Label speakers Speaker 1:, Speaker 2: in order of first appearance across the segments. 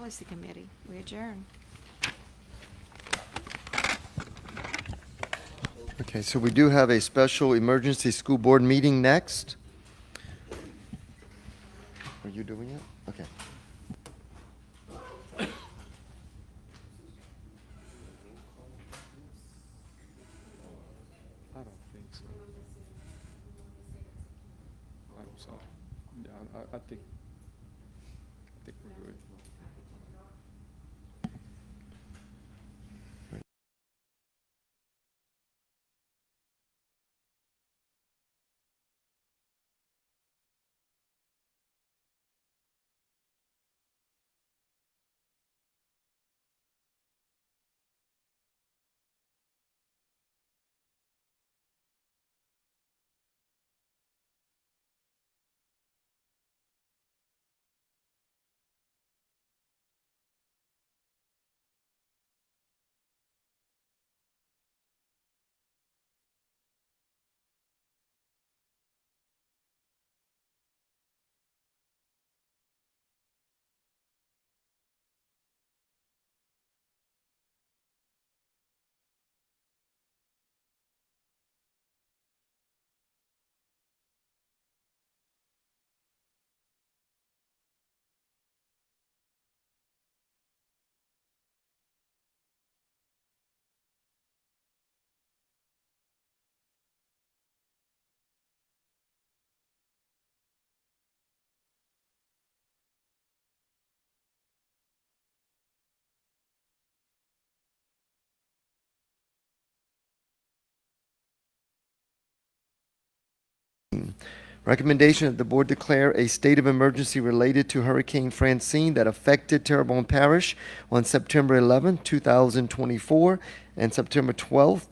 Speaker 1: Policy Committee. We adjourn.
Speaker 2: Okay, so we do have a special emergency school board meeting next. Are you doing it? Okay.
Speaker 3: I don't think so. I'm sorry. Yeah, I think we're good.
Speaker 2: Recommendation that the board declare a state of emergency related to Hurricane Francine that affected Terrebonne Parish on September 11, 2024, and September 12,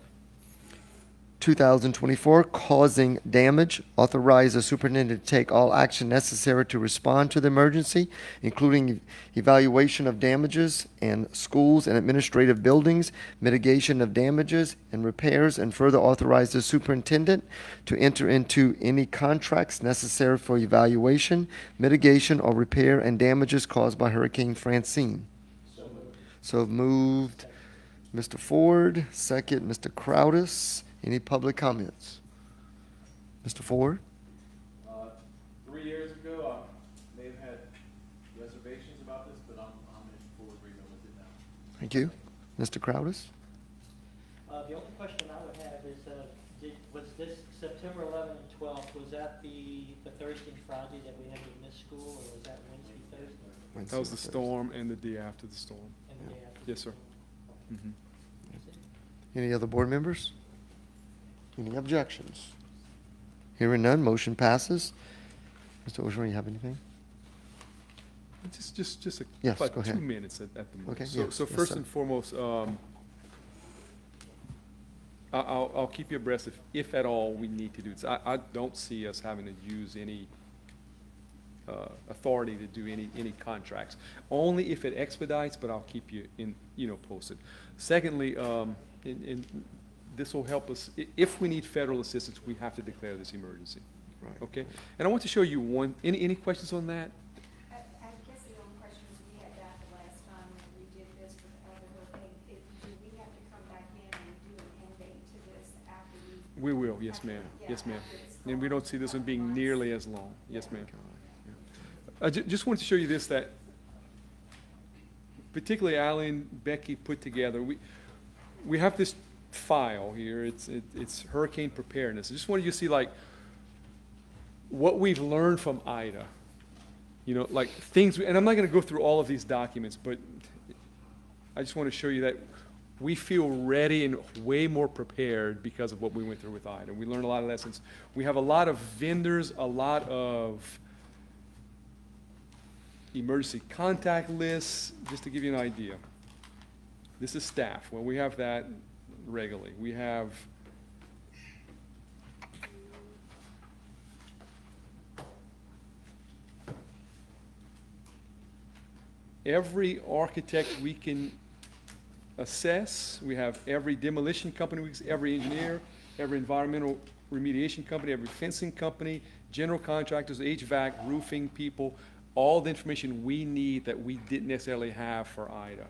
Speaker 2: 2024, causing damage. Authorize the superintendent to take all action necessary to respond to the emergency, including evaluation of damages in schools and administrative buildings, mitigation of damages and repairs, and further authorize the superintendent to enter into any contracts necessary for evaluation, mitigation, or repair and damages caused by Hurricane Francine. So moved, Mr. Ford. Second, Mr. Crowdis. Any public comments? Mr. Ford?
Speaker 4: 3 years ago, I may have had reservations about this, but I'm in full agreement with it now.
Speaker 2: Thank you. Mr. Crowdis?
Speaker 5: The only question I would have is, was this September 11th and 12th, was that the Thursday and Friday that we had to miss school, or was that Wednesday, Thursday?
Speaker 3: That was the storm and the day after the storm.
Speaker 5: And the day after?
Speaker 3: Yes, sir. Mhm.
Speaker 2: Any other board members? Any objections? Hearing none, motion passes. Mr. Oshmer, you have anything?
Speaker 3: Just
Speaker 2: Yes,
Speaker 3: about
Speaker 2: go ahead.
Speaker 3: 2 minutes at the moment.
Speaker 2: Okay,
Speaker 3: So,
Speaker 2: yes,
Speaker 3: so
Speaker 2: yes,
Speaker 3: first
Speaker 2: sir.
Speaker 3: and foremost, I'll keep you abreast if at all we need to do this. I don't see us having to use any authority to do any contracts. Only if it expedites, but I'll keep you posted. Secondly, in this will help us, if we need federal assistance, we have to declare this emergency.
Speaker 2: Right.
Speaker 3: Okay? And I want to show you any questions on that?
Speaker 1: I guess the only question is, we had that the last time when we did this with other hurricane. Do we have to come back in and do an end date to this after we?
Speaker 3: We will, yes, ma'am. Yes, ma'am. And we don't see this one being nearly as long. Yes, ma'am. I just wanted to show you this, that particularly Alan, Becky put together. We have this file here. It's hurricane preparedness. I just wanted you to see like what we've learned from Ida. Like things, and I'm not going to go through all of these documents, but I just want to show you that we feel ready and way more prepared because of what we went through with Ida. We learned a lot of lessons. We have a lot of vendors, a lot of emergency contact lists, just to give you an idea. This is staff. Well, we have that regularly. We have every architect we can assess. We have every demolition company, every engineer, every environmental remediation company, every fencing company, general contractors, HVAC, roofing people, all the information we need that we didn't necessarily have for Ida.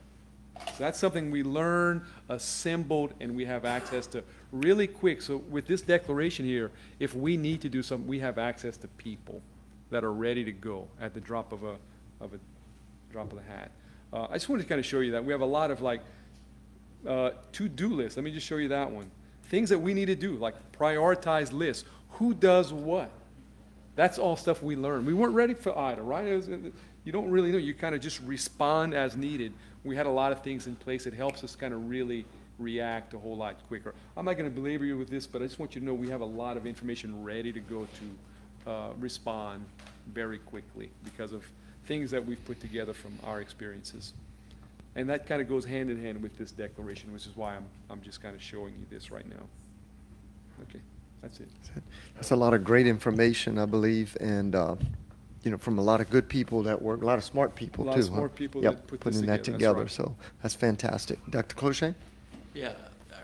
Speaker 3: So that's something we learned, assembled, and we have access to really quick. So with this declaration here, if we need to do something, we have access to people that are ready to go at the drop of a drop of the hat. I just wanted to kind of show you that. We have a lot of like to-do lists. Let me just show you that one. Things that we need to do, like prioritized lists. Who does what? That's all stuff we learned. We weren't ready for Ida, right? You don't really know. You kind of just respond as needed. We had a lot of things in place that helps us kind of really react a whole lot quicker. I'm not going to belabor you with this, but I just want you to know we have a lot of information ready to go to respond very quickly because of things that we've put together from our experiences. And that kind of goes hand in hand with this declaration, which is why I'm just kind of showing you this right now. Okay, that's it.
Speaker 2: That's a lot of great information, I believe, and, from a lot of good people that work, a lot of smart people, too.
Speaker 3: A lot of smart people that put this
Speaker 2: putting that
Speaker 3: together, that's
Speaker 2: together,
Speaker 3: right.
Speaker 2: so that's fantastic. Dr. Cloche?
Speaker 6: Yeah,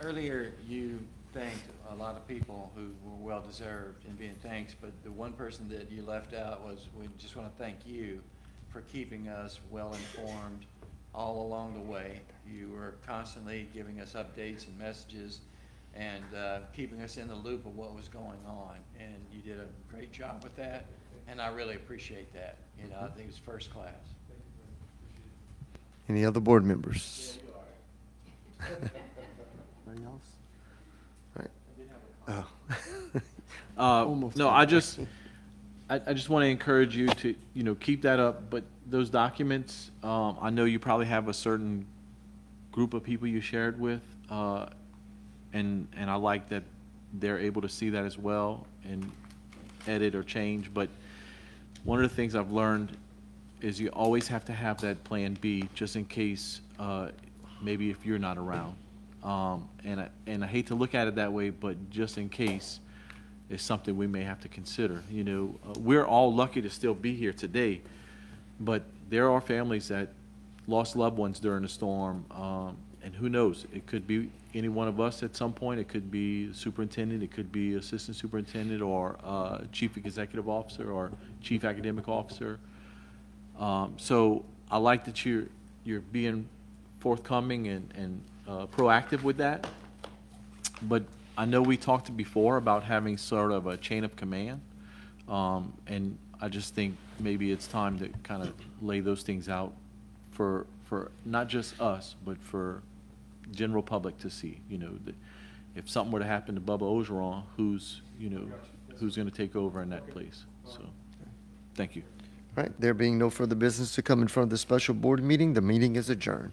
Speaker 6: earlier you thanked a lot of people who were well-deserved in being thanked, but the one person that you left out was, we just want to thank you for keeping us well-informed all along the way. You were constantly giving us updates and messages and keeping us in the loop of what was going on, and you did a great job with that, and I really appreciate that. I think it's first class.
Speaker 2: Any other board members? Anybody else? All right. Almost
Speaker 7: No,
Speaker 2: done.
Speaker 7: I just want to encourage you to, keep that up, but those documents, I know you probably have a certain group of people you shared with, and I like that they're able to see that as well and edit or change, but one of the things I've learned is you always have to have that plan B just in case, maybe if you're not around. And I hate to look at it that way, but just in case is something we may have to consider. We're all lucky to still be here today, but there are families that lost loved ones during the storm, and who knows? It could be any one of us at some point. It could be superintendent. It could be assistant superintendent or chief executive officer or chief academic officer. So I like that you're being forthcoming and proactive with that. But I know we talked before about having sort of a chain of command, and I just think maybe it's time to kind of lay those things out for not just us, but for general public to see. That if something were to happen to Bubba Ogeron, who's going to take over in that place. So, thank you.
Speaker 2: All right, there being no further business to come in front of the special board meeting, the meeting is adjourned.